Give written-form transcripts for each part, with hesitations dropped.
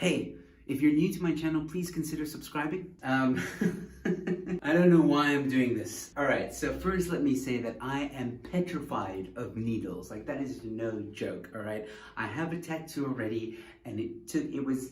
Hey, if you're new to my channel, please consider subscribing. I don't know why I'm doing this. Alright, so first let me say that I am petrified of needles. Like, that is no joke, alright? I have a tattoo already, and it was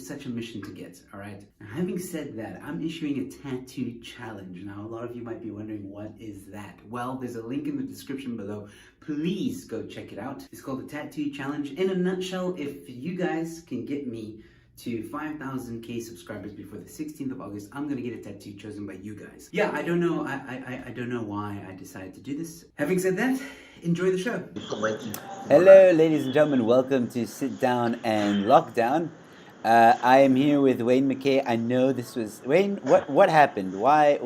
such a mission to get, alright? Having said that, I'm issuing a tattoo challenge. Now, a lot of you might be wondering, what is that? Well, there's a link in the description below. Please go check it out. It's called the Tattoo Challenge. In a nutshell, if you guys can get me to 5,000k subscribers before the 16th of August, I'm gonna get a tattoo chosen by you guys. Yeah, I don't know. I don't know why I decided to do this. Having said that, enjoy the show. Hello, ladies and gentlemen. Welcome to Sit Down and Lockdown. I am here with Wayne Mckay. I know this was Wayne. What happened? Why?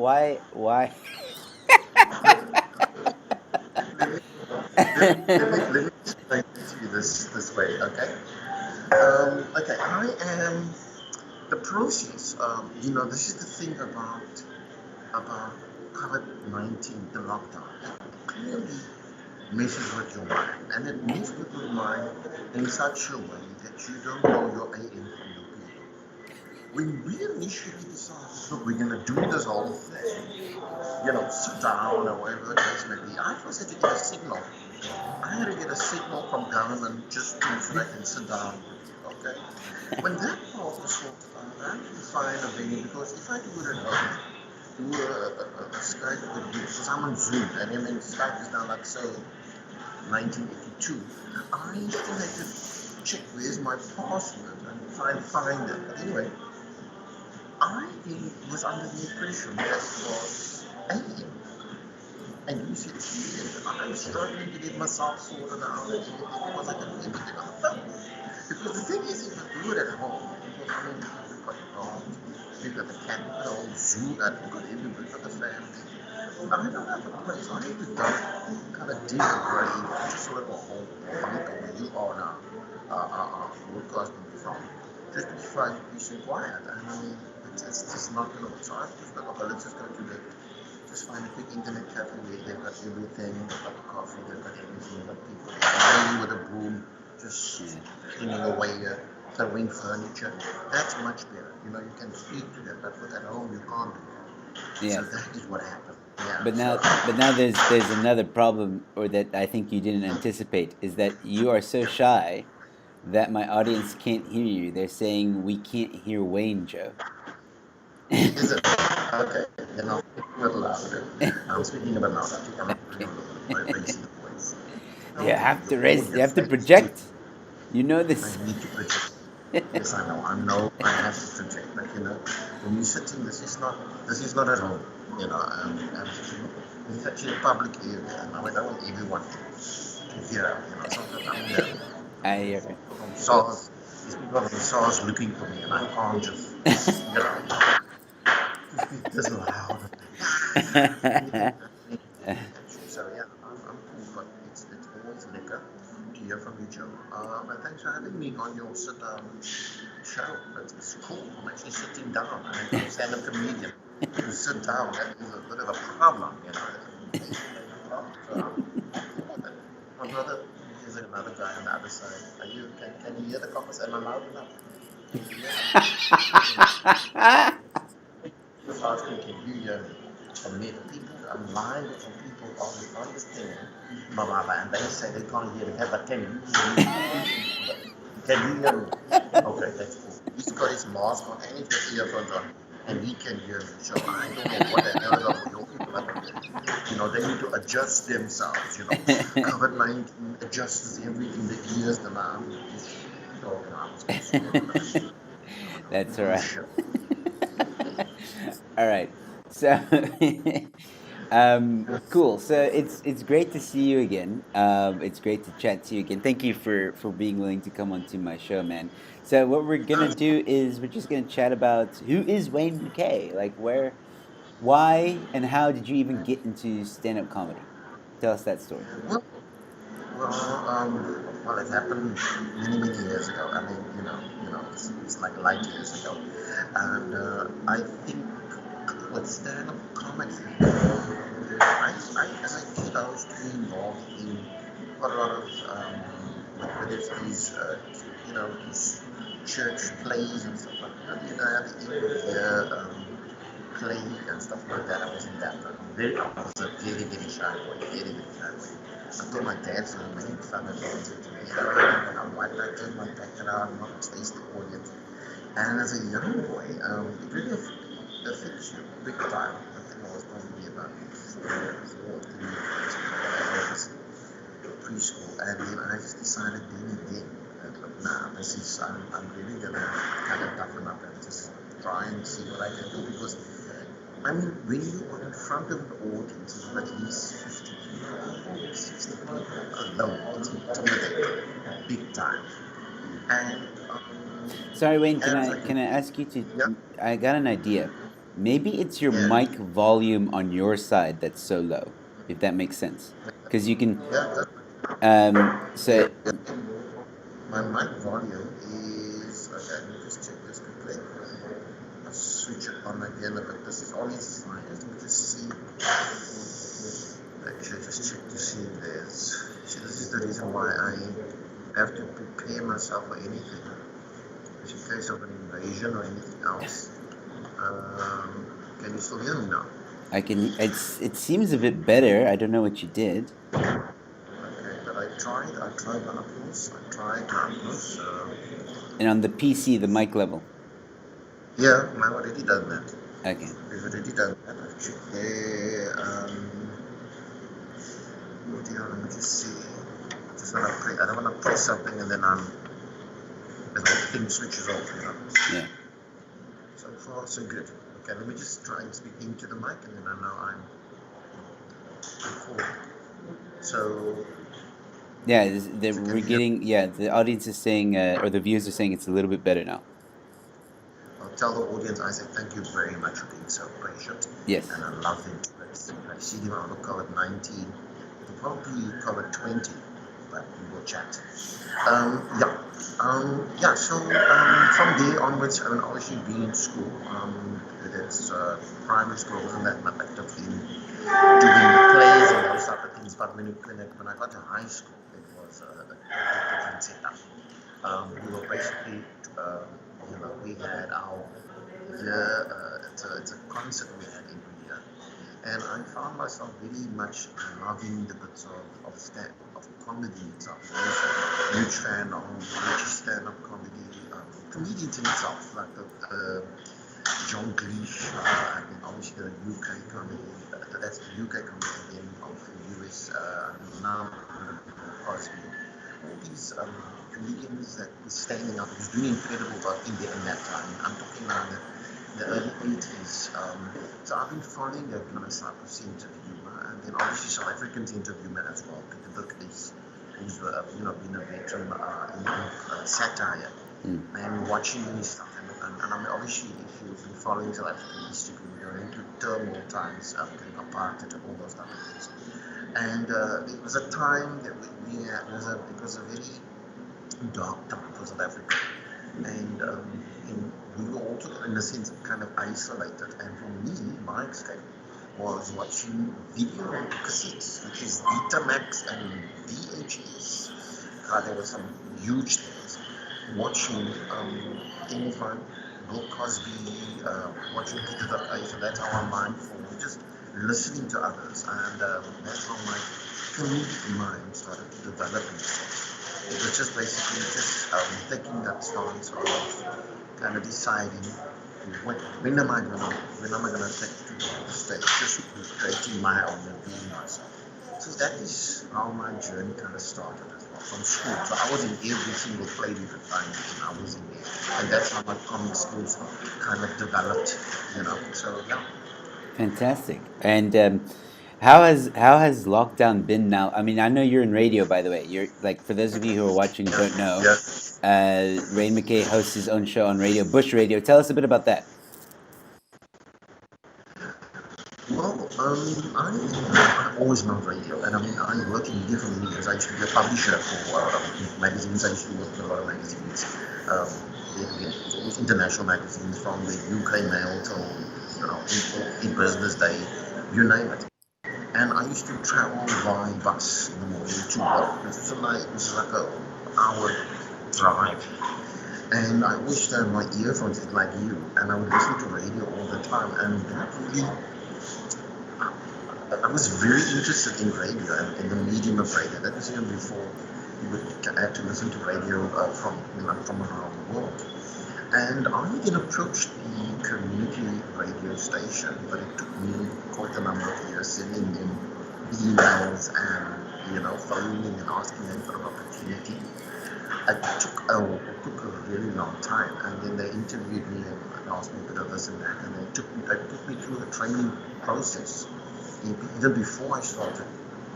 Let me explain it to you this way, okay? Okay, I am the process. This is the thing about COVID-19, the lockdown. It clearly messes with your mind, and it messes with your mind in such a way that you don't know your AM from your PM. When we initially decided, look, we're going to do this whole thing, sit down or whatever the case may be, I was had to get a signal. I had to get a signal from government just so I can sit down with you, okay? When that part was sorted out, I actually find a venue, because if I do it at home, do a Skype with you, because I'm on Zoom, and I mean, Skype is now like so 1982, I still had to check where's my password and try and find it. But anyway, I was under the impression that was alien. And you should see it. I'm struggling to get myself sorted out and everything, because I can do everything on the phone. Because the thing is, if I do it at home, because I mean, we've got dogs, we've got the cat, we've got all zoo, and we've got everybody, we've got the family. I don't have a place. I need to go kind of dig a grave, just sort of a whole bunker where you are now, broadcasting from, just to find peace and quiet. And I mean, it's just not going to, so I just thought, okay, let's just go to the, just find a quick internet cafe where they've got everything, they've got the coffee, they've got everything, they've got people there with a broom, just cleaning away, throwing furniture. That's much better. You can speak to them, but at home you can't do that. Yes. So that is what happened. Yeah. But now there's another problem, or that I think you didn't anticipate, is that you are so shy that my audience can't hear you. They're saying we can't hear Wayne, Joe. Is it? Okay. Then I'll speak a little louder. I'm speaking a bit louder. I think I'm raising the voice. You have to raise. You have to project. You know this. I need to project. Yes, I know. I have to project. But when you're sitting, this is not at home. It's actually a public area, and I don't want everyone to hear. Sometimes I'm here. I hear it. From SARS, these people from SARS looking for me, and I can't just, just speak this loud. So yeah, I'm cool, but it's always lekker to hear from you, Joe. And thanks for having me on your sit-down show. It's cool. I'm actually sitting down. I'm a stand-up comedian. To sit down, that is a bit of a problem, So, my brother is another guy on the other side. Can you hear the conversation? Am I loud enough? Just asking, can you hear me? From me, people, I'm lying from people on this thing, and they say they can't hear me. But can you hear me? Can you hear me? Okay, that's cool. He's got his mask on and he's got earphones on, and he can hear me. So I don't know what the hell is up with your people up there. They need to adjust themselves. COVID-19 adjusts everything, the ears, the mouth. That's all right. All right. So, cool. So it's great to see you again. It's great to chat to you again. Thank you for being willing to come onto my show, man. So what we're gonna do is we're just gonna chat about who is Wayne Mckay, like why, and how did you even get into stand-up comedy? Tell us that story. Well, it happened many years ago. I mean, it's like light years ago, and I think with stand-up comedy, as a kid, I was too involved in quite a lot of whether it's these, these church plays and stuff like that. You know, at the end of the year, play and stuff like that. I wasn't that. I was a very, very shy boy. Very, very shy boy. Until my dad started making fun of me and said to me, why did I turn my back around and not face the audience? And as a young boy, it really affects you big time. I think I was probably about 3 preschool, and then I just decided then and then, nah, this is, I'm really gonna kind of toughen up and just try and see what I can do, because I mean, when you are in front of an audience of at least 50 people, 60 people alone, it's intimidating, big time. And Sorry, Wayne. Can and I like, can I ask you to? yeah, I got an idea. Maybe it's your yeah, mic volume on your side that's so low, if that makes sense. Because you can. yeah, yeah, So yeah. My mic volume is, okay, let me just check this quickly. I'll switch it on again, but this is always fine. Let me just see. Actually, just check to see if there's. See, this is the reason why I have to prepare myself for anything, just in case of an invasion or anything else. Can you still hear me now? I can. It seems a bit better. I don't know what you did. Okay, but I tried Marcos. I tried Marcos. And on the PC, the mic level. Yeah, I've already done that. Okay. We've already done that. I've checked there. Oh dear, let me just see. I don't want to press something and then the whole thing switches off, you know. Yeah. So far, so good. Okay, let me just try and speak into the mic, and then I know I'm cool. So, Yeah. so can We're you hear? getting. Yeah. The audience is saying, or the viewers are saying, it's a little bit better now. I'll tell the audience I say thank you very much for being so patient, Yes. and I love him. I see him on the COVID 19, probably COVID 20, but we will chat. Yeah. Yeah, so from there onwards, I mean, obviously being in school, that's primary school, wasn't that much active in doing plays and those type of things, but when I got to high school, it was a different setup. We were basically, we had our year, it's a concert we had every year. And I found myself very much loving the bits of comedy itself. I was a huge fan of British stand-up comedy, comedians in itself, like the John Cleese, and then obviously the UK comedy. That's the UK comedy, and then of the US now Cosby. All these comedians that were standing up, was doing incredible work in that time. I'm talking about the early 80s. So I've been following that kind of type of sense of humor, and then obviously South African sense of humor as well. Peter Bickley's, who's been a veteran in satire, and watching his stuff. And I mean, obviously, if you've been following South African history, we were into turmoil times, getting apartheid and all those type of things. And it was a time that it was a very dark time for South Africa, and we were also in a sense kind of isolated. And for me, my escape was watching video cassettes, which is Betamax and VHS. There were some huge things. Watching things like Bill Cosby, watching Peter Bickley, so that's how my mind formed. Just listening to others, and that's how my comedic mind started to develop itself. It was just basically taking that stance of kind of deciding when am I gonna take to the stage, just creating my own and being myself. So that is how my journey kind of started as well, from school. So I was in every single play we could find, and I was in there, and that's how my comic skills kind of developed, you know. So yeah. Fantastic. And how has lockdown been now? I mean, I know you're in radio, by the way. You're like, for those of you who are watching and don't know, Yeah. Rain Mckay hosts his own show on radio, Bush Radio. Tell us a bit about that. Well, I always loved radio, and I mean, I worked in different medias. I used to be a publisher for magazines. I used to work with a lot of magazines. It was international magazines, from the UK Mail till, in Business Day, you name it. And I used to travel by bus in the morning to work. It was like an hour drive. And I always had my earphones in like you, and I would listen to radio all the time, and that really, I was very interested in radio and in the medium of radio. That was even before you would have to listen to radio from around the world. And I then approached the community radio station, but it took me quite a number of years sending them emails and phoning and asking them for an opportunity. It took a really long time, and then they interviewed me and asked me a bit of this and that, and they put me through the training process even before I started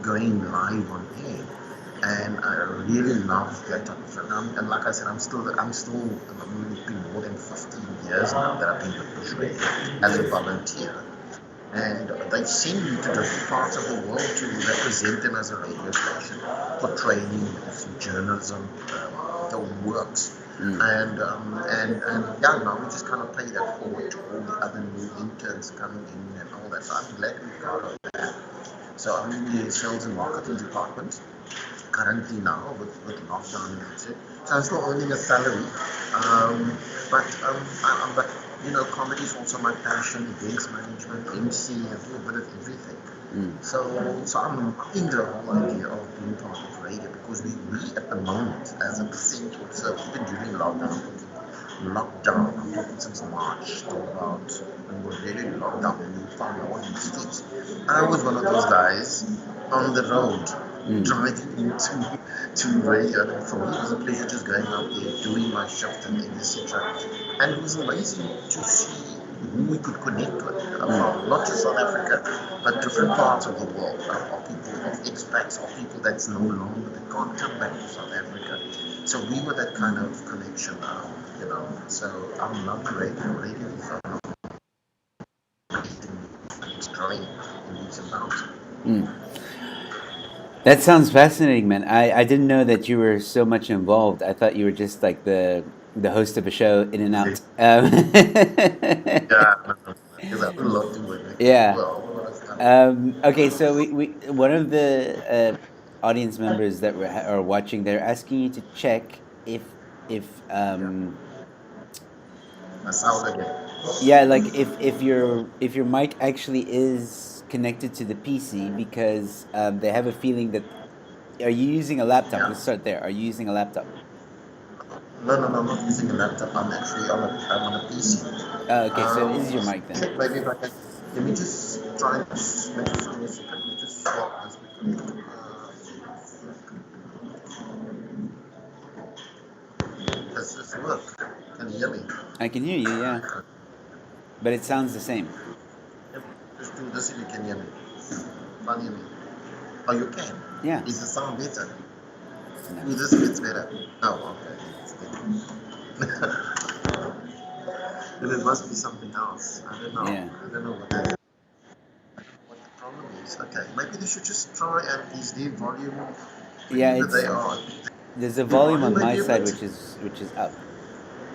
going live on air. And I really love that type of thing. And like I said, it's been more than 15 years now that I've been with Bush Radio as a volunteer. And they send me to different parts of the world to represent them as a radio station for training, for journalism, the works. And now we just kind of pay that forward to all the other new interns coming in and all that. So I'm glad we're part of that. So I'm in the sales and marketing department currently now with lockdown and that's it. So I'm still earning a salary, but comedy is also my passion, events management, MC, I do a bit of everything. So I'm in the whole idea of being part of radio because we at the moment, as a percent or so, even during lockdown, I'm talking since March to about when we were really locked down and we found all in the streets. I was one of those guys on the road driving into radio, and for me it was a pleasure just going out there, doing my shift and etc. And it was amazing to see who we could connect with from not just South Africa, but different parts of the world, of people, of expats, of people that's no longer, that can't come back to South Africa. So we were that kind of connection, So I'm loving radio. Radio is it's growing in leaps and bounds. That sounds fascinating, man. I didn't know that you were so much involved. I thought you were just like the host of a show in and out. Because I would love to work with Yeah. well. Okay, so we one of the audience members that are watching, they're asking you to check if My sound again. yeah, like if your mic actually is connected to the PC because they have a feeling that. Are you using a laptop? Yeah. Let's start there. Are you using a laptop? No, I'm not using a laptop. I'm actually I'm on a PC. Okay, so this is your mic then. Maybe if I can, let me just try and let me just swap this. Does this work? Can you hear me? I can hear you, yeah. But it sounds the same. Just do this if you can hear me. Can't hear me. Oh, you can? Yeah. Is the sound better? No. Do this if it's better. Oh, okay. It's better. Then it must be something else. I don't know. Yeah. I don't know what the problem is. Okay, maybe they should just try and is the volume. Yeah, They are. there's a volume on my side which is up.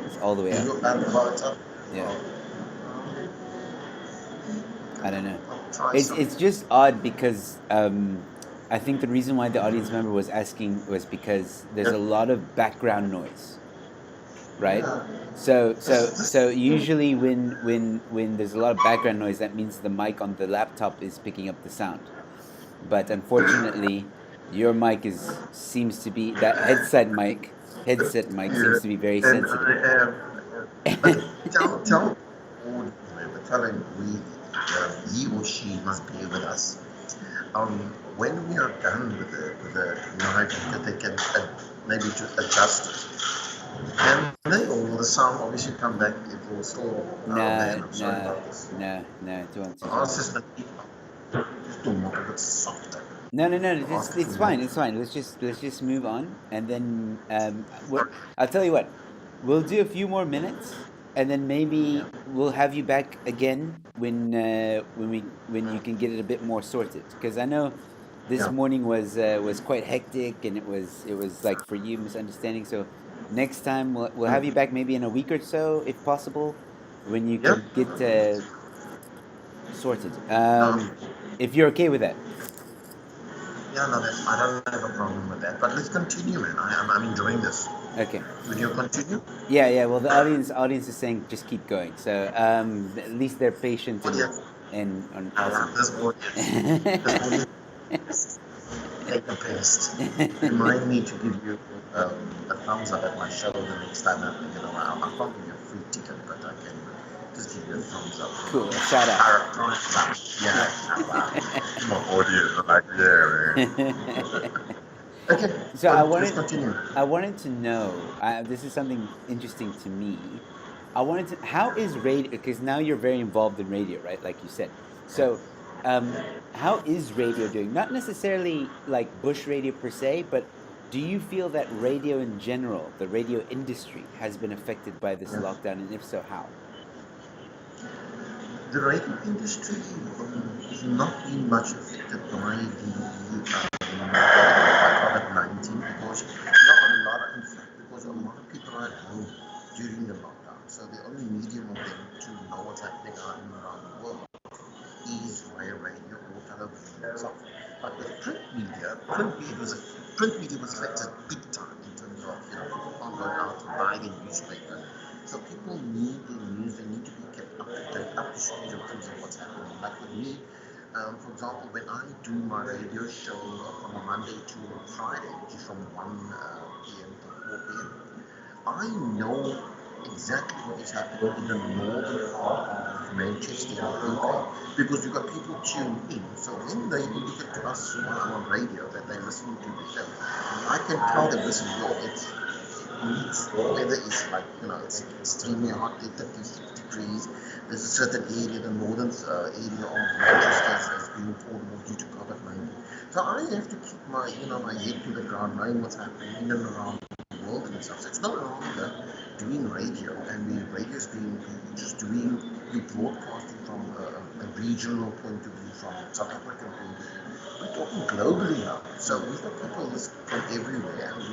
It's all the way up. Well, it's up. Yeah. I don't know. Try It's just odd because I think the reason why the audience member was asking was because there's a lot of background noise, right? So usually when there's a lot of background noise, that means the mic on the laptop is picking up the sound. But unfortunately, your mic seems to be that headset mic seems to be very sensitive. Tell him he or she must be with us. When we are done with the live, they can maybe just adjust it. And will the sound obviously come back? It will still. No, it won't. Just do more a bit softer. No. It's fine. It's fine. Let's just move on, and then I'll tell you what. We'll do a few more minutes, and then maybe we'll have you back again when you can get it a bit more sorted. Because I know this morning was quite hectic, and it was like for you misunderstanding. So next time we'll have you back maybe in a week or so, if possible, when you can get sorted. If you're okay with that. Yeah, no, I don't have a problem with that. But let's continue, man. I'm enjoying this. Okay. Will you continue? Yeah. Well, the audience is saying just keep going. So at least they're patient Audience, and I awesome. love this audience. This audience is like the best. Remind me to give you a thumbs up at my show the next time. I can't give you a free ticket, but I can just give you a thumbs up. Cool. Shout out. Yeah, shout out. My audience, like, yeah, man. Okay, So let's continue. I wanted to know. This is something interesting to me. I wanted to. How is radio? Because now you're very involved in radio, right? Like you said. So, how is radio doing? Not necessarily like Bush radio per se, but do you feel that radio in general, the radio industry, has been affected by this lockdown, and if so, how? The radio industry is not being much affected by COVID-19 because a lot of people are at home during the lockdown. So the only medium of them to know what's happening around the world is via radio or television itself. But with print media was affected big time in terms of people can't go out to buy the newspaper. So people need the news, they need to be kept up to date, up to speed in terms of what's happening. Like with me, for example, when I do my radio show from a Monday to a Friday, which is from 1 p.m. to 4 p.m., I know exactly what is happening in the northern part of Manchester and Mckay because you've got people tuned in. So when they indicate to us on radio that they're listening to the show, I can tell them, listen, the weather is like, it's extremely hot, 36 degrees. There's a certain area, the northern area of Manchester is being portable due to COVID-19. So I have to keep my head to the ground, knowing what's happening in and around the world and stuff. So it's no longer doing radio, and the radio is we broadcasting from a regional point of view, from South African point of view. We're talking globally now. So we've got people listening from everywhere, we're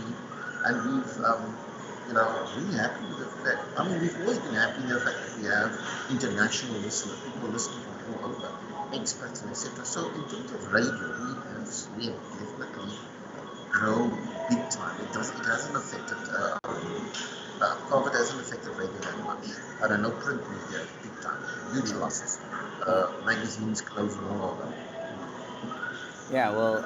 happy with the fact. I mean, we've always been happy with the fact that we have international listeners, people listening from all over, expats and etc. So in terms of radio, we have definitely grown big time. It hasn't affected COVID hasn't affected radio that much. I don't know, print media big time, huge losses. Magazines closing all over. Yeah, well,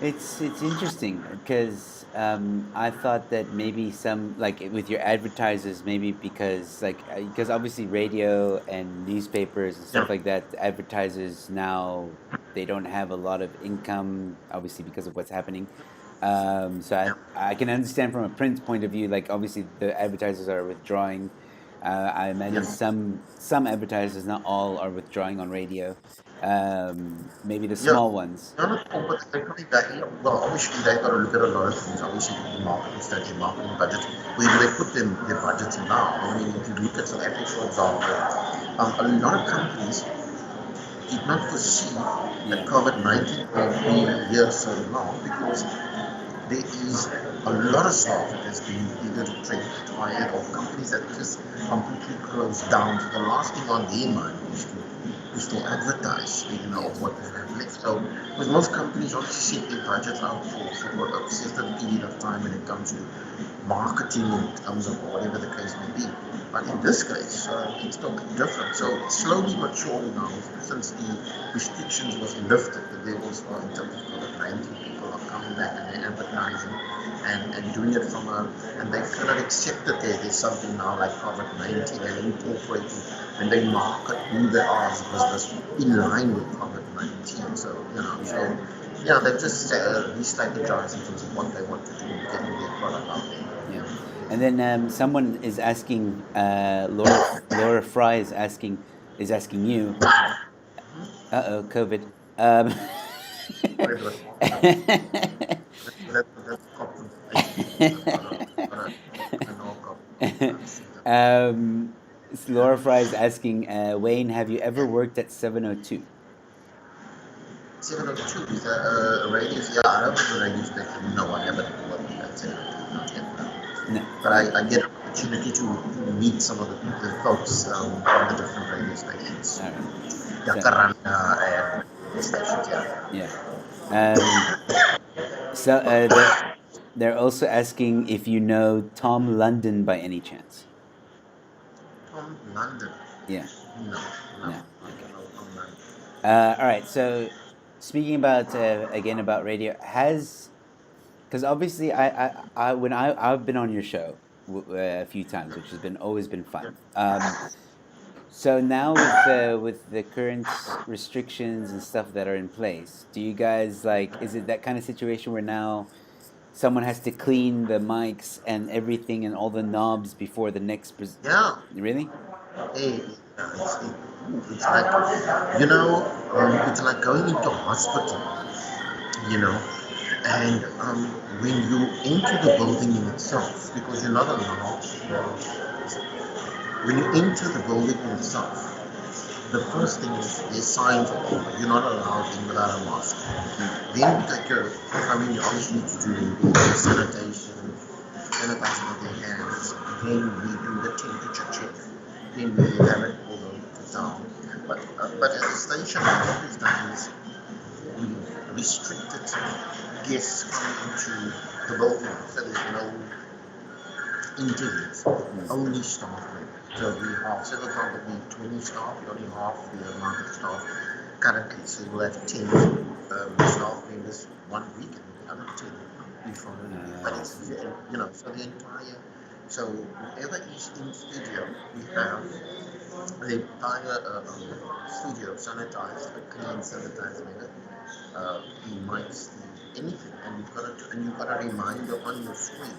it's interesting because I thought that maybe some like with your advertisers, maybe because obviously radio and newspapers and stuff like that, advertisers now they don't have a lot of income, obviously because of what's happening. So I can understand from a print point of view, like obviously the advertisers are withdrawing. I imagine some advertisers, not all, are withdrawing on radio. Maybe the small ones. No, but they're coming back. Well, obviously they've got to look at a lot of things. Obviously, the marketing strategy, marketing budget. Where do they put their budgets in now? I mean, if you look at South Africa, for example, a lot of companies did not foresee that COVID-19 will be here so long because there is a lot of staff that has been either fired or companies that just completely closed down. So the last thing on their mind is to advertise, what they have left. So, because most companies obviously set their budgets out for a certain period of time when it comes to marketing in terms of whatever the case may be. But in this case, it's totally different. So slowly but surely now, since the restrictions was lifted, the levels in terms of COVID-19, people are coming back and they're advertising and doing it and they've kind of accepted there's something now like COVID-19 and incorporating when they market who they are as a business in line with COVID-19. So, they've just re-strategized in terms of what they want to do and getting their product out there. Yeah. And then someone is asking, Laura Fry is asking you, COVID. Laura Fry is asking, Wayne, have you ever worked at 702? 702 is a radio. Yeah, I don't have a radio station. No, I haven't worked at 702. Not yet. No. But I get an opportunity to meet some of the folks on the different radio stations. All right. Jacaranda and stations, yeah. Yeah. Um, so they're also asking if you know Tom London by any chance. From London. Yeah. No, no, No. I Okay. don't know from London. All right. So speaking about again about radio, has because obviously I've been on your show a few times, which has been always been Yeah. fun. So now with the current restrictions and stuff that are in place, do you guys like? Is it that kind of situation where now someone has to clean the mics and everything and all the knobs before the next? Yeah. Really? Hey, it's like, it's like going into hospital, you know, and when you enter the building in itself, because you're not allowed, when you enter the building in itself, the first thing is there's signs all over. You're not allowed in without a mask. Then you take your, I mean, you obviously need to do your sanitation, sanitizing of their hands. Then we do the temperature check. Then we have it all down. But at the station, what we've done is we restricted guests coming into the building, so there's no interviews, only staff members. So we have several times we 20 staff, we only half the amount of staff currently. So we'll have 10 staff members 1 week and the other 10 the following week. But it's, so the entire, so whoever is in studio, we have the entire studio sanitized, clean, sanitized manner. The mics, anything, and you've got a reminder on your screen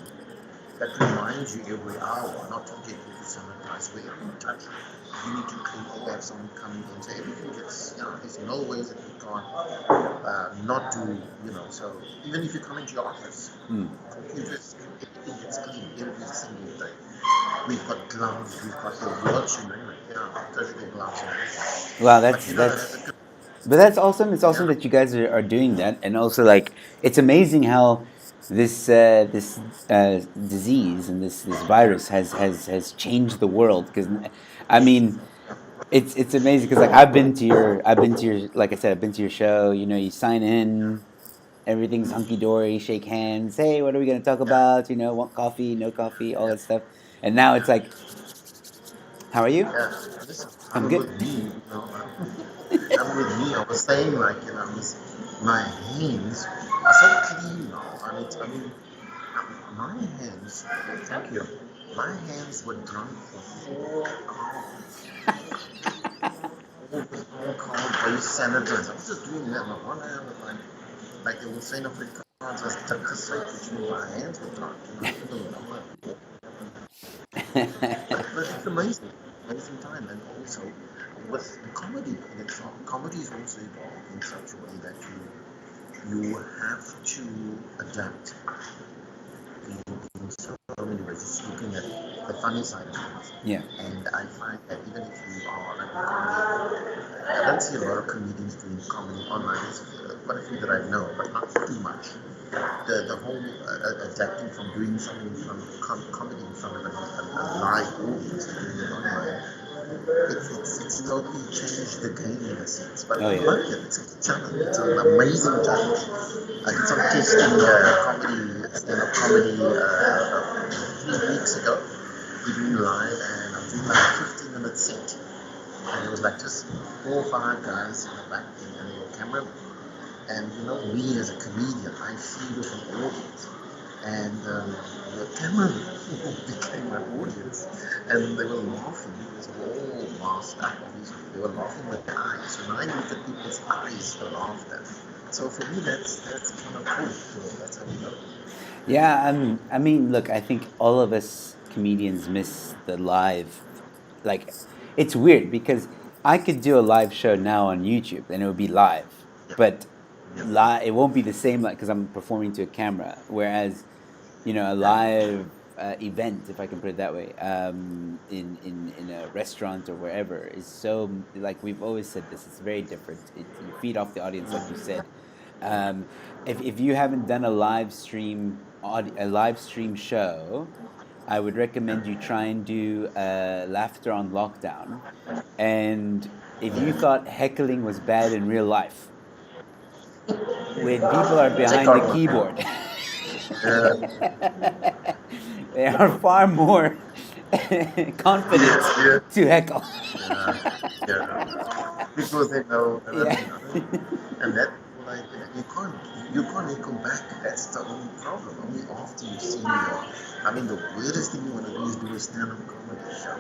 that reminds you every hour not to get into sanitize. Wherever you touch it, you need to clean or have someone coming in. So everything gets, there's no ways that you can't not do, so even if you come into your office, computers, everything gets clean every single day. We've got gloves, we've got the watch, you name it, surgical gloves and everything. Wow, But that's but that's awesome. It's awesome yeah, that you guys are doing that, and also like it's amazing how this disease and this virus has changed the world. Because I mean, it's amazing because like I've been to your like I said I've been to your show. You know, you sign in, everything's hunky dory, shake hands. Hey, what are we gonna talk yeah, about? You know, want coffee, no coffee, all yeah, that stuff. And now it's like, how are you? yeah. Listen, I'm I'm good. with me, I'm with me. I was saying, like, my hands are so clean now. My hands, thank you. My hands were drunk for 4 hours. All base sanitizer. I was just doing that. My one hand was like they would say in Afrikaans, was druk gesuig, which means my hands were drunk. I'm like, but it's amazing, amazing time, and also with the comedy in itself. Comedy is also evolved in such a way that you have to adapt in so many ways. Just looking at the funny side of things, Yeah. and I find that even if you are like a comedian, I don't see a lot of comedians doing comedy online. There's quite a few that I know, but not too much. The whole adapting from doing something from comedy in front of a live audience to doing it online, it's totally changed the game in a sense. But Oh I yeah. like it. It's a challenge. It's an amazing challenge. I did some testing stand-up comedy 3 weeks ago. We're doing live, and I'm doing like a 15-minute set. And it was like just 4 or 5 guys in the back and a camera. And me as a comedian, I feed with an audience. And the camera became my audience. And they were laughing because we're all masked up, obviously. They were laughing with their eyes. When I look at people's eyes for laughter. So for me, that's kind of cool. So that's how we go. Yeah, I mean, look, I think all of us comedians miss the live. Like, it's weird because I could do a live show now on YouTube and it would be live, Yeah, but yeah, it won't be the same like because I'm performing to a camera. Whereas, a yeah, live event, if I can put it that way, in a restaurant or wherever, is so like we've always said this. It's very different. You feed off the audience, like you said. Um, if you haven't done a live stream a live stream show, I would recommend you try and do Laughter on Lockdown. And if you thought heckling was bad in real life, when people are Check behind the out. keyboard. Yeah, They are far more confident yeah, to heckle. yeah, yeah. Because they know and Yeah. everything. And that, like, you can't come back. That's the only problem. Only after you've seen your. I mean, the weirdest thing you want to do is do a stand-up comedy show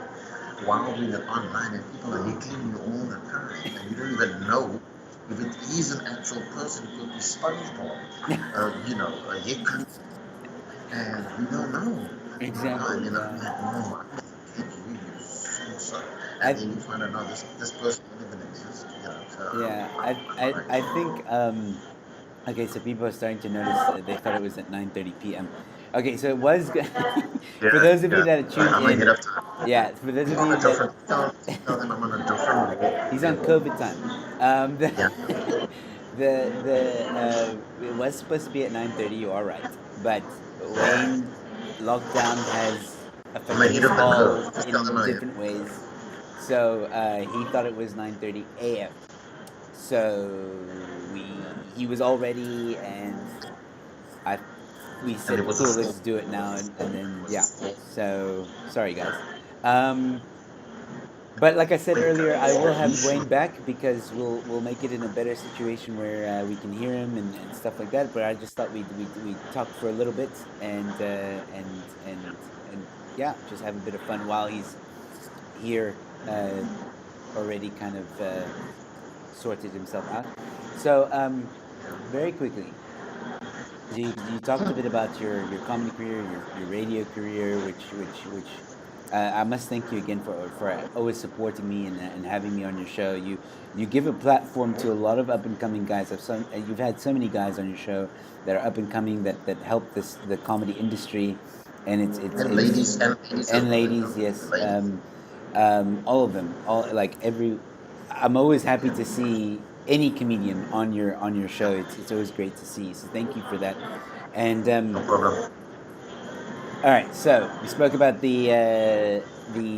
while doing it online, and people are heckling you all the time, and you don't even know if it is an actual person. It could be SpongeBob, a heckling, and you don't know. Exactly. I mean, I'm Yeah. like, no, I hate you, you so. And I then you find out, no, this person doesn't even exist, So yeah. I'm like, I think. Okay, so people are starting to notice they thought it was at 9:30 p.m. Okay, so it was for yeah, those of you yeah. that tuned I'm ahead in. of time. Yeah, for those I'm of on you a that different. Tell them I'm on a different he's on COVID time. Yeah, It was supposed to be at 9:30. You are right, but Wayne lockdown has I'm affected ahead us of the all curve. Just tell them in I am. different ways. So he thought it was 9:30 a.m. So he was all ready, and I we And said, there was a cool, storm. let's do it now, and There then was a yeah. storm. So sorry guys. Um, but like I said Wait, earlier, I will we have should. Wayne back because we'll make it in a better situation where we can hear him and stuff like that. But I just thought we'd talk for a little bit and yeah, just have a bit of fun while he's here, already kind of sorted himself out. So very quickly, you talked a bit about your comedy career, your radio career, which I must thank you again for always supporting me and having me on your show. You give a platform to a lot of up and coming guys. You've had so many guys on your show that are up and coming that help the comedy industry, and And it's ladies, and ladies as and well, ladies, yes, ladies. all of them, all like every. I'm always happy to see any comedian on your show. It's always great to see. So thank you for that. And No problem. all right, so we spoke about the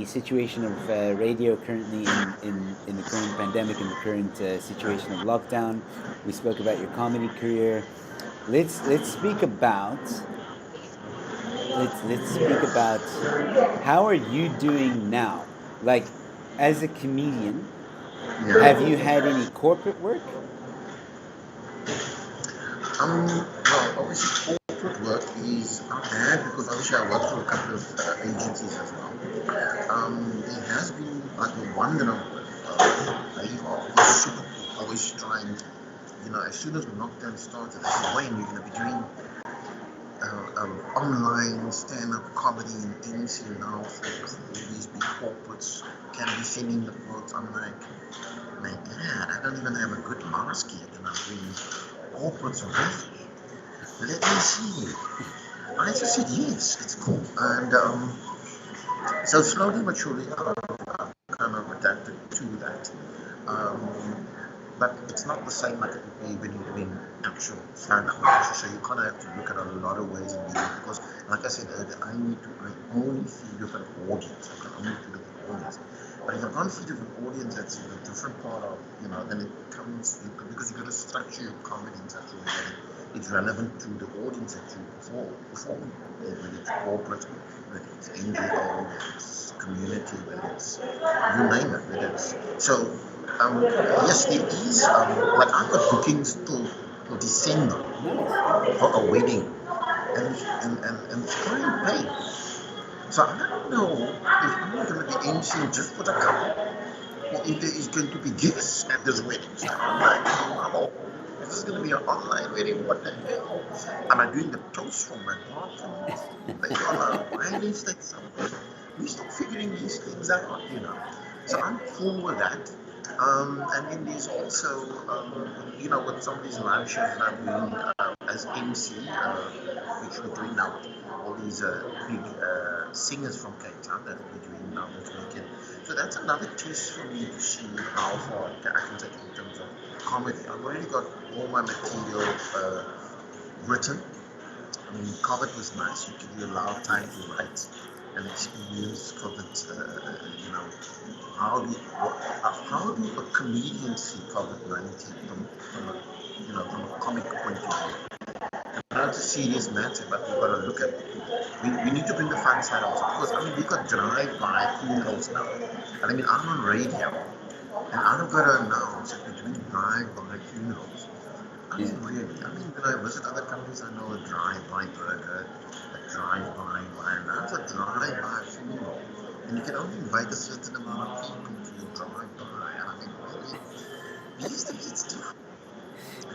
situation of radio currently in the current pandemic and the current situation of lockdown. We spoke about your comedy career. Let's speak about let's speak about how are you doing now? Like as a comedian, have Yeah. you had any corporate work? Well, obviously, corporate work is not bad because obviously I work for a couple of agencies as well. There has been like the one that I'm with, they are super cool, always trying, as soon as lockdown started, they said, Wayne, you're going to be doing online stand-up comedy in NC now for these big corporates. Can be sending the quotes. I'm like, my God, I don't even have a good mask yet, and I'm doing corporates already. Let me see. I just said yes, it's cool. And so slowly but surely, I've kind of adapted to that. Um, but it's not the same like it would be when you're doing actual stand-up comedy. So you kind of have to look at a lot of ways of doing it because, like I said earlier, I only feed with an audience. I can only feed with an audience. But if I can't feed with an audience that's in a different part of, then it comes, because you've got to structure your comedy in such a way that it's relevant to the audience that you perform, whether it's corporate, whether it's NGO, whether it's community, whether it's you name it, whether it's so. Yes, there is. Like I've got bookings till December Nice. Okay. for a wedding, and it's going paid. So I don't know if I'm going to be emceeing just for the couple, or if there is going to be guests at this wedding. So I'm like, wow, if this is going to be an online wedding, what the hell? Am I doing the toast from my bathroom? Maybe on a wine estate somewhere? We're still figuring these things out. So I'm cool with that. And then there's also, with some of these live shows that I'm doing as MC, which we're doing now with all these big singers from Cape Town that we're doing now this weekend. So that's another test for me to see how far I can take in terms of comedy. I've already got all my material written. I mean, COVID was nice. You give you a lot of time Yes. to write and experience COVID. How do a comedian see COVID-19 from a from a comic point of view. Not a serious matter, but we've got to look at. We need to bring the fun side also, because I mean we've got drive-by funerals now, and I mean I'm on radio, and I've got to announce that we're doing drive-by funerals. I Yeah. mean, really. I mean, when I visit other countries, I know a drive-by burger, a drive-by wine, that's a drive-by funeral. And you can only invite a certain amount of people to your drive-by. And I mean, really, these days it's different.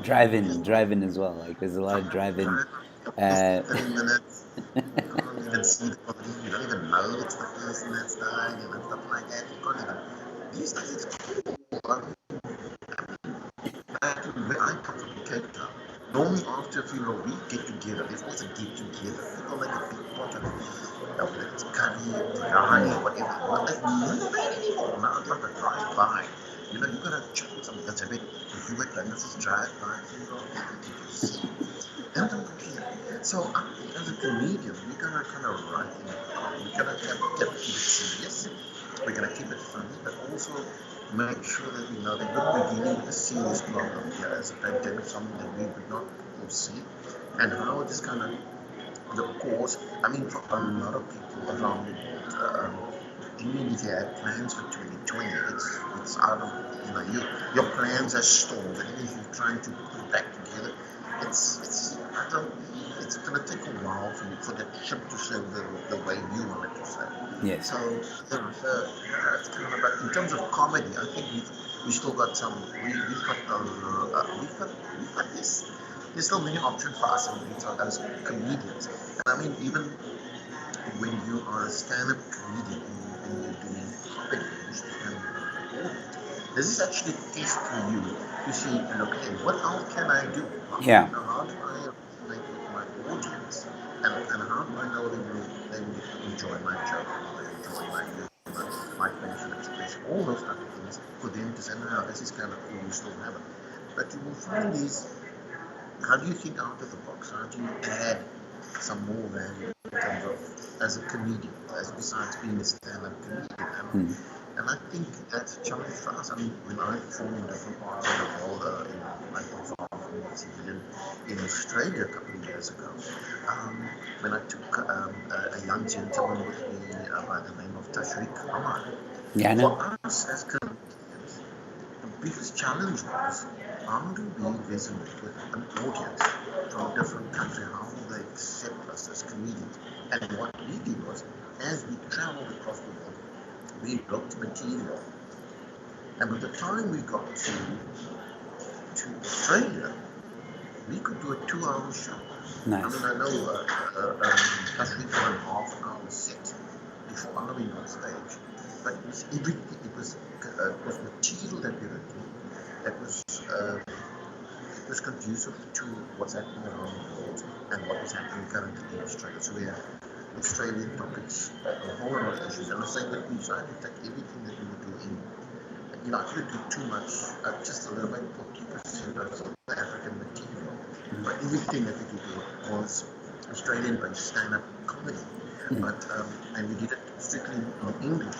Drive-in as well. Like there's a lot of drive-in. Drive-by, less Uh, than 30 minutes. You can't even see the body. You don't even know it's the person that's died and stuff like that. You can't even. These days it's cool. Back where I come from in Cape Town, normally after a funeral we get together. There's always a get together. People make a big pot of whether it's curry, biryani, whatever. But there's none of that anymore. Now it's like a drive-by. You gotta check with something that's a bit. If you went like this is drive-by funeral, you can see. And I'm okay. So I think as a comedian, we gotta kind of write in we gotta keep it serious. We're gonna keep it funny, but also make sure that we know that look, we're dealing with a serious problem here as a pandemic, something that we would not foresee, and how this kind of the cause. I mean, for a lot of people around the world, even if you had plans for 2020, it's out of your plans are stalled, and even if you're trying to put it back together, it's I don't. It's gonna take a while for that ship to sail the way you want it to sail. yes. So it's kind of about in terms of comedy. I think we still got some. We've got this. There's still many options for us as comedians. And I mean, even when you are a stand-up comedian and you're doing comedy, you should be this is actually a test for you to see, okay, what else can I do? Yeah. How do I relate with my audience? And how do I know they will enjoy my joke, or they enjoy my humor, my facial expression, all those other things for them to say, no, this is kind of cool, you still have it. But you will find these, how do you think out of the box? How do you add some more value in terms of as a comedian, as besides being a stand-up comedian? And I think that's a challenge for us. I mean, when I performed in different parts of the world, I performed in Australia a couple of years ago, when I took a young gentleman with me by the name of Tashrik Ahmad. Yeah, I know. For us as comedians, the biggest challenge was how do we resonate with an audience from a different country, how do they accept us as comedians? And what we did was, as we traveled across the world, we wrote material. And by the time we got to Australia, we could do a 2-hour show. Nice. I mean, I know Tashrik won half an hour set before going on stage, but it was everything. It was material that we were doing that was conducive to what's happening around the world and what was happening currently in Australia. So we have Australian topics, a whole lot of issues, and I say that we decided to take everything that we were doing. I couldn't do too much, just a little bit, 40% of South African material, but everything that we could do was Australian-based stand-up comedy. But and we did it strictly in English.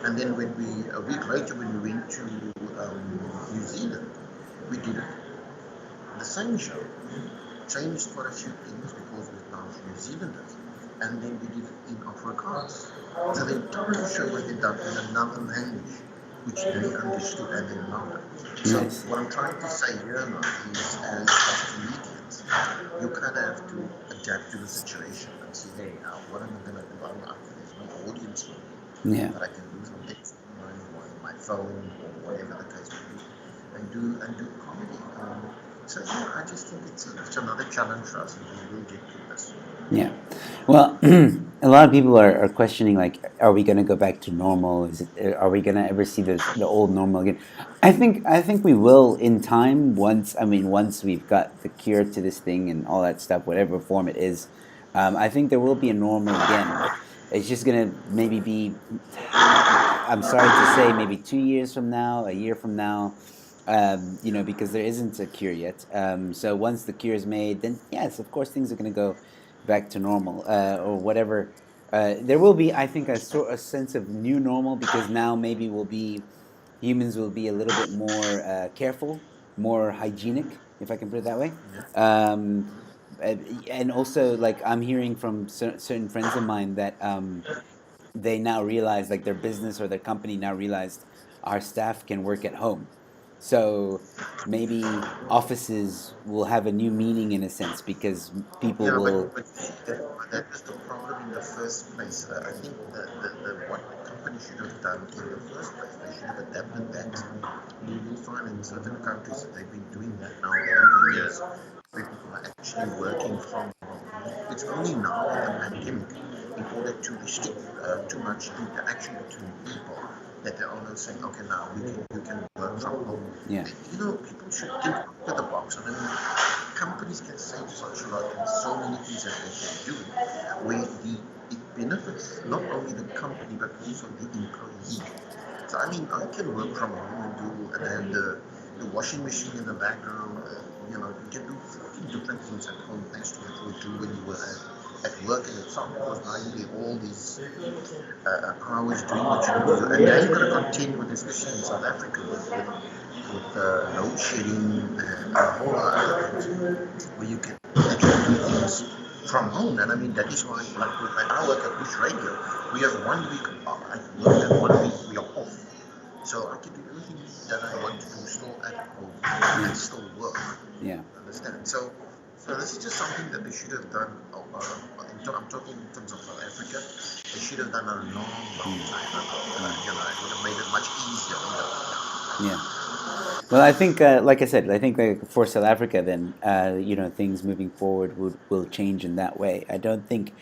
And then a week later, when we went to New Zealand, we did it the same show, changed for a few things because we're now New Zealanders, and then we did it in Afrikaans. So the entire show was done in another language, which they understood and they loved it. So Nice. what I'm trying to say here now is, as comedians, you kind of have to adapt to the situation and say, hey, what am I going to do? There's no audience for me, Yeah. but I can use my text on my phone or whatever the case may be, and do comedy. So yeah, I just think it's another challenge for us, and we will get to this. Yeah. Well, a lot of people are questioning, like, are we going to go back to normal? Are we going to ever see the old normal again? I think we will in time. Once we've got the cure to this thing and all that stuff, whatever form it is, I think there will be a normal again. It's just going to maybe be, I'm sorry to say, maybe 2 years from now, a year from now. Because there isn't a cure yet. So once the cure is made, then yes, of course, things are going to go back to normal, or whatever. There will be, I think, a sense of new normal, because now maybe humans will be a little bit more careful, more hygienic, if I can put it that way. And also, like, I'm hearing from certain friends of mine that they now realize, like, their business or their company now realized our staff can work at home. So maybe offices will have a new meaning in a sense because people Yeah, will. but that was the problem in the first place. I think what the company should have done in the first place, they should have adapted that. You'll find in certain countries that they've been doing that now over the years, where people are actually working from home. It's only now with the pandemic, in order to restrict too much interaction between people, that they're all saying, okay, now you can work from home. Yeah. You know, people should think out of the box. I mean, companies can save such a lot and so many things that they can do, where it benefits not only the company but also the employee. So I mean, I can work from home and have the washing machine in the background. You know, you can do 14 different things at home thanks to what you do when you were at work in itself. Because now you get all these hours doing what you need to do, and now you've got to contend with this issue in South Africa with load shedding and a whole lot of other things where you can actually do things from home. And I mean, that is why, like with I work at Bush Radio, we have 1 week I work and 1 week we are off. So I can do everything that I want to do still at home and still work. Yeah. Understand? So this is just something that they should have done. I'm talking in terms of South Africa. They should have done a long time ago. You know, it would have made it much easier. Yeah. Well, I think, like I said, I think that for South Africa, then, things moving forward will change in that way. I don't think,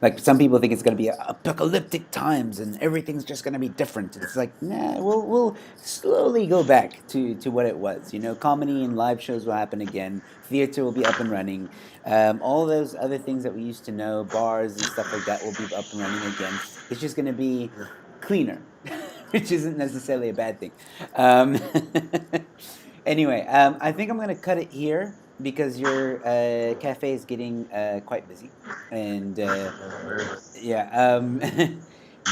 like, some people think it's going to be apocalyptic times and everything's just going to be different. It's like, nah, we'll slowly go back to what it was. You know, comedy and live shows will happen again. Theater will be up and running. All those other things that we used to know, bars and stuff like that, will be up and running again. It's just going to be cleaner. Which isn't necessarily a bad thing. Anyway, I think I'm going to cut it here because your cafe is getting quite busy. And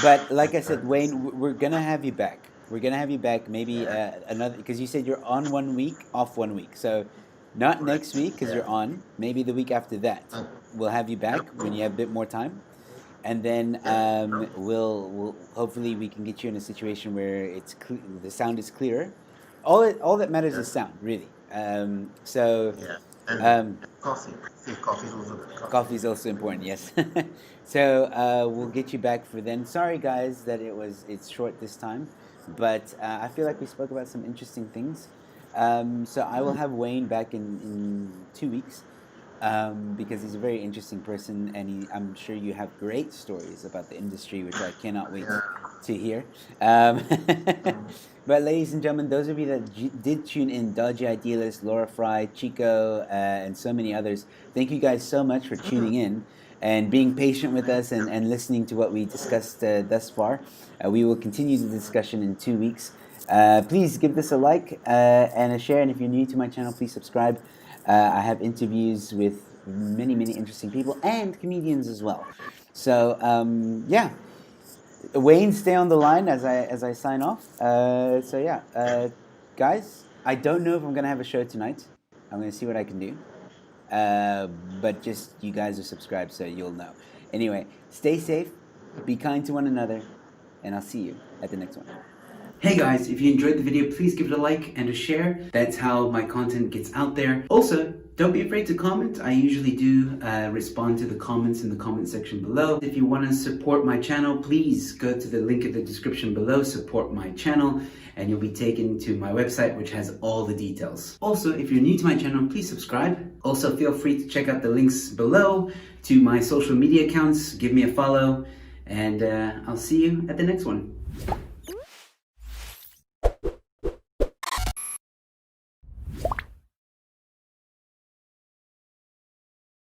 but like I said, Wayne, we're going to have you back. We're going to have you back maybe another, because you said you're on 1 week, off 1 week. So not next week because you're on, maybe the week after that. We'll have you back when you have a bit more time. And then we'll hopefully we can get you in a situation where the sound is clearer. All that matters is sound, really. Coffee. Coffee is also important. Yes. So we'll get you back for then. Sorry, guys, that it's short this time, but I feel like we spoke about some interesting things. So I will have Wayne back in 2 weeks. Because he's a very interesting person, and I'm sure you have great stories about the industry, which I cannot wait to hear. But ladies and gentlemen, those of you that did tune in, Dodgy Idealist, Laura Fry, Chico, and so many others, thank you guys so much for tuning in and being patient with us and listening to what we discussed thus far. We will continue the discussion in 2 weeks. Please give this a like and a share, and if you're new to my channel, please subscribe. I have interviews with many interesting people and comedians as well. So Wayne, stay on the line as I sign off. Guys, I don't know if I'm gonna have a show tonight. I'm gonna see what I can do. But just you guys are subscribed, so you'll know. Anyway, stay safe, be kind to one another, and I'll see you at the next one. Hey guys, if you enjoyed the video, please give it a like and a share. That's how my content gets out there. Also, don't be afraid to comment. I usually do respond to the comments in the comment section below. If you want to support my channel, please go to the link in the description below, support my channel, and you'll be taken to my website, which has all the details. Also, if you're new to my channel, please subscribe. Also, feel free to check out the links below to my social media accounts. Give me a follow, and I'll see you at the next one.